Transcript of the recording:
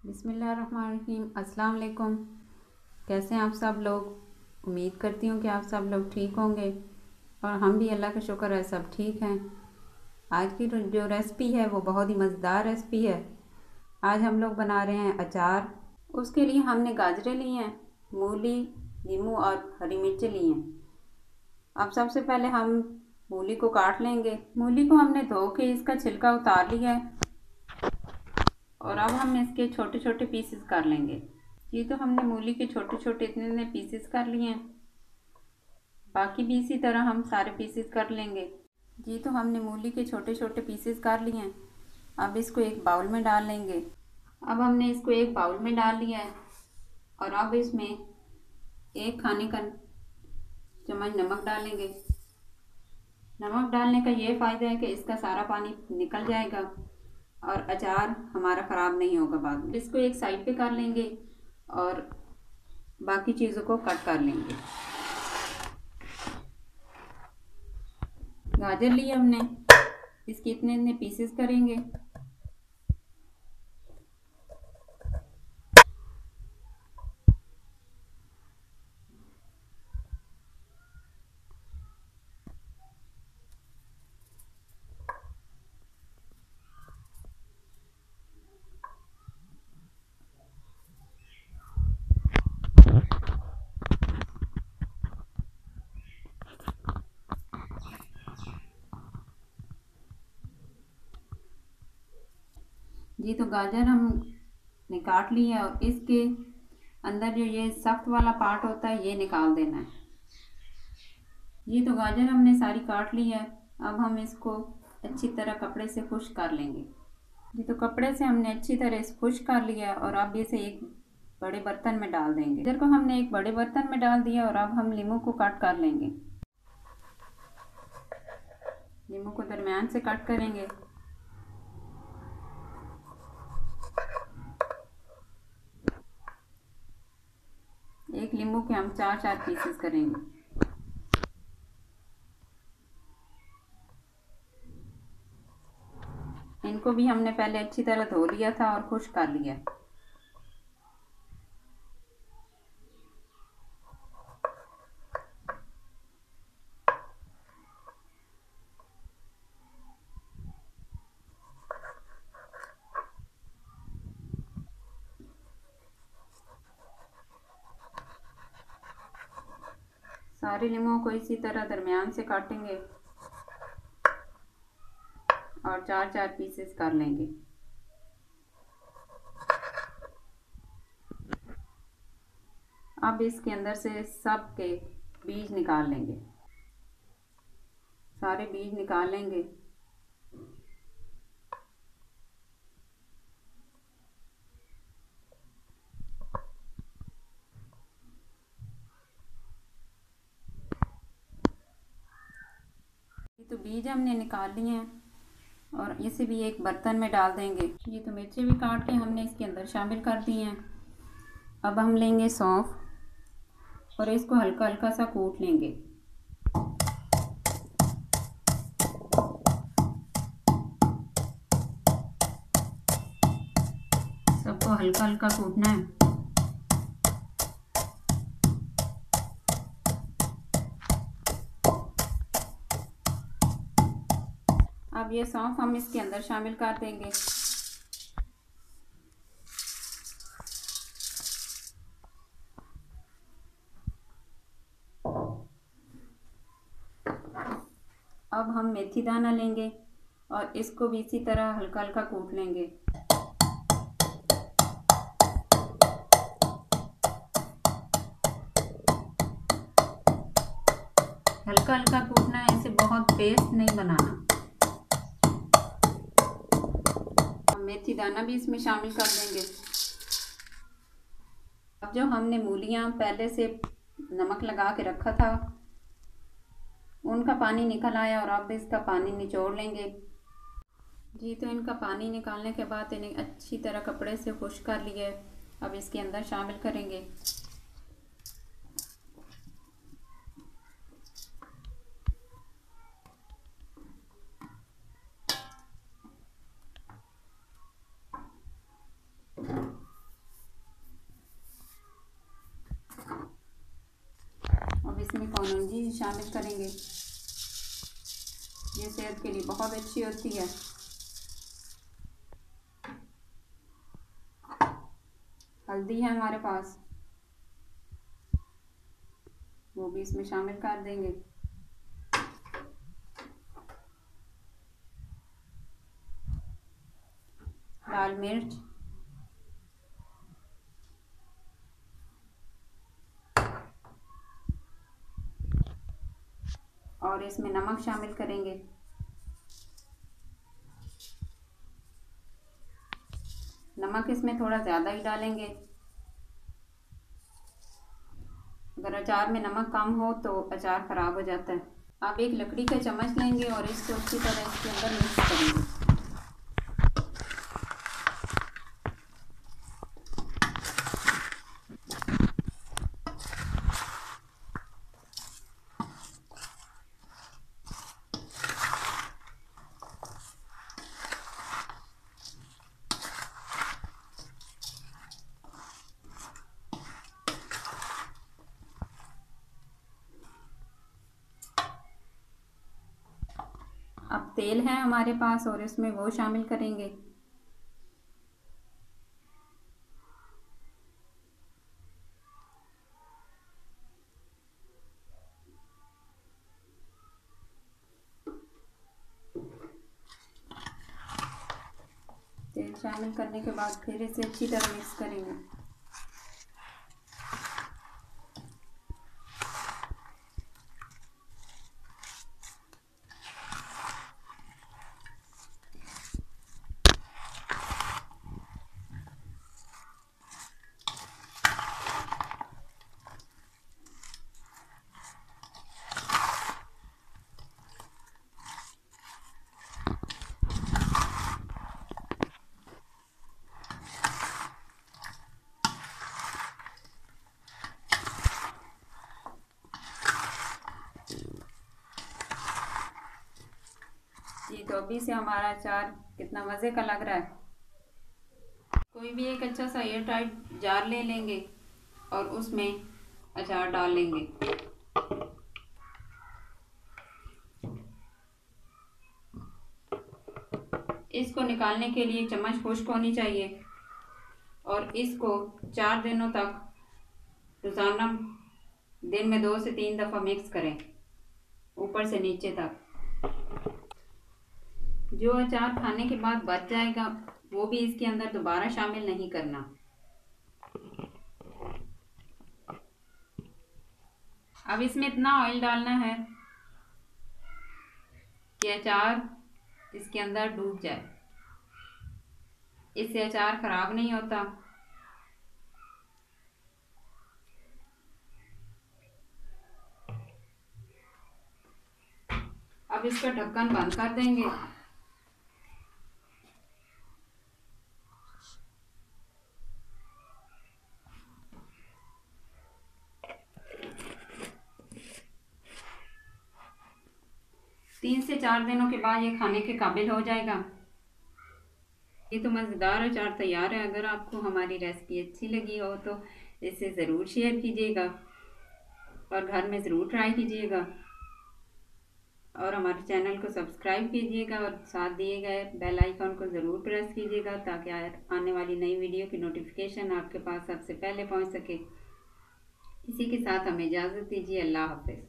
बिस्मिल्लाहिर्रहमानिर्रहीम। अस्सलाम वालेकुम। कैसे हैं आप सब लोग। उम्मीद करती हूँ कि आप सब लोग ठीक होंगे और हम भी अल्लाह का शुक्र है सब ठीक हैं। आज की जो रेसिपी है वो बहुत ही मज़ेदार रेसिपी है। आज हम लोग बना रहे हैं अचार। उसके लिए हमने गाजरें ली हैं, मूली, नींबू और हरी मिर्चें ली हैं। अब सबसे पहले हम मूली को काट लेंगे। मूली को हमने धो के इसका छिलका उतार लिया है और अब हम इसके छोटे छोटे पीसेस कर लेंगे। ये तो हमने मूली के छोटे छोटे इतने पीसेस कर लिए हैं, बाकी भी इसी तरह हम सारे पीसेस कर लेंगे। जी तो हमने मूली के छोटे छोटे पीसेस कर लिए हैं। अब इसको एक बाउल में डाल लेंगे। अब हमने इसको एक बाउल में डाल लिया है और अब इसमें एक खाने का चम्मच नमक डालेंगे। नमक डालने का ये फ़ायदा है कि इसका सारा पानी निकल जाएगा और अचार हमारा ख़राब नहीं होगा बाद में। इसको एक साइड पे कर लेंगे और बाकी चीज़ों को कट कर लेंगे। गाजर लिए हमने, इसके इतने पीसेस करेंगे। जी तो गाजर हमने काट ली है और इसके अंदर जो ये सख्त वाला पार्ट होता है ये निकाल देना है। जी तो गाजर हमने सारी काट ली है। अब हम इसको अच्छी तरह कपड़े से खुश्क कर लेंगे। जी तो कपड़े से हमने अच्छी तरह इसे खुश्क कर लिया है और अब इसे एक बड़े बर्तन में डाल देंगे। गाजर को हमने एक बड़े बर्तन में डाल दिया और अब हम नींबू को कट कर लेंगे। नींबू को दरमियान से कट करेंगे। एक नींबू के हम चार चार पीसेस करेंगे। इनको भी हमने पहले अच्छी तरह धो लिया था और खुश्क कर लिया। सारे नींबुओं को इसी तरह दरमियान से काटेंगे और चार चार पीसेस कर लेंगे। अब इसके अंदर से सब के बीज निकाल लेंगे। सारे बीज निकाल लेंगे। तो बीज हमने निकाल लिए हैं और इसे भी एक बर्तन में डाल देंगे। ये तो मिर्ची भी काट के हमने इसके अंदर शामिल कर दी हैं। अब हम लेंगे सौंफ और इसको हल्का हल्का सा कूट लेंगे। सबको हल्का हल्का कूटना है। अब ये सौंफ हम इसके अंदर शामिल कर देंगे। अब हम मेथी दाना लेंगे और इसको भी इसी तरह हल्का हल्का कूट लेंगे। हल्का हल्का कूटना है, इसे बहुत पेस्ट नहीं बनाना। हम मेथी दाना भी इसमें शामिल कर देंगे। अब जो हमने मूलियाँ पहले से नमक लगा के रखा था उनका पानी निकल आया और अब इसका पानी निचोड़ लेंगे। जी तो इनका पानी निकालने के बाद इन्हें अच्छी तरह कपड़े से खुश्क कर लिए। अब इसके अंदर शामिल करेंगे। इसमें कौनंजी शामिल करेंगे। ये सेहत के लिए बहुत अच्छी होती है। हल्दी है हमारे पास, वो भी इसमें शामिल कर देंगे। लाल मिर्च, और इसमें नमक शामिल करेंगे। नमक इसमें थोड़ा ज़्यादा ही डालेंगे। अगर अचार में नमक कम हो तो अचार ख़राब हो जाता है। आप एक लकड़ी का चम्मच लेंगे और इसको अच्छी तरह इसके अंदर मिक्स करेंगे। अब तेल है हमारे पास और इसमें वो शामिल करेंगे। तेल शामिल करने के बाद फिर इसे अच्छी तरह मिक्स करेंगे। जी, तो अभी से हमारा अचार कितना मज़े का लग रहा है। कोई भी एक अच्छा सा एयर टाइट जार ले लेंगे और उसमें अचार डाल लेंगे। इसको निकालने के लिए चम्मच खुश्क होनी चाहिए और इसको 4 दिनों तक रोज़ाना दिन में 2 से 3 दफ़ा मिक्स करें, ऊपर से नीचे तक। जो अचार खाने के बाद बच जाएगा वो भी इसके अंदर दोबारा शामिल नहीं करना। अब इसमें इतना ऑयल डालना है कि अचार इसके अंदर डूब जाए। इससे अचार खराब नहीं होता। अब इसका ढक्कन बंद कर देंगे। तीन से 4 दिनों के बाद ये खाने के काबिल हो जाएगा। ये तो मज़ेदार अचार तैयार है। अगर आपको हमारी रेसिपी अच्छी लगी हो तो इसे ज़रूर शेयर कीजिएगा और घर में ज़रूर ट्राई कीजिएगा और हमारे चैनल को सब्सक्राइब कीजिएगा और साथ दिए गए बेल आइकॉन को ज़रूर प्रेस कीजिएगा ताकि आने वाली नई वीडियो की नोटिफिकेशन आपके पास सबसे पहले पहुंच सके। इसी के साथ हमें इजाज़त दीजिए। अल्लाह हाफ़िज़।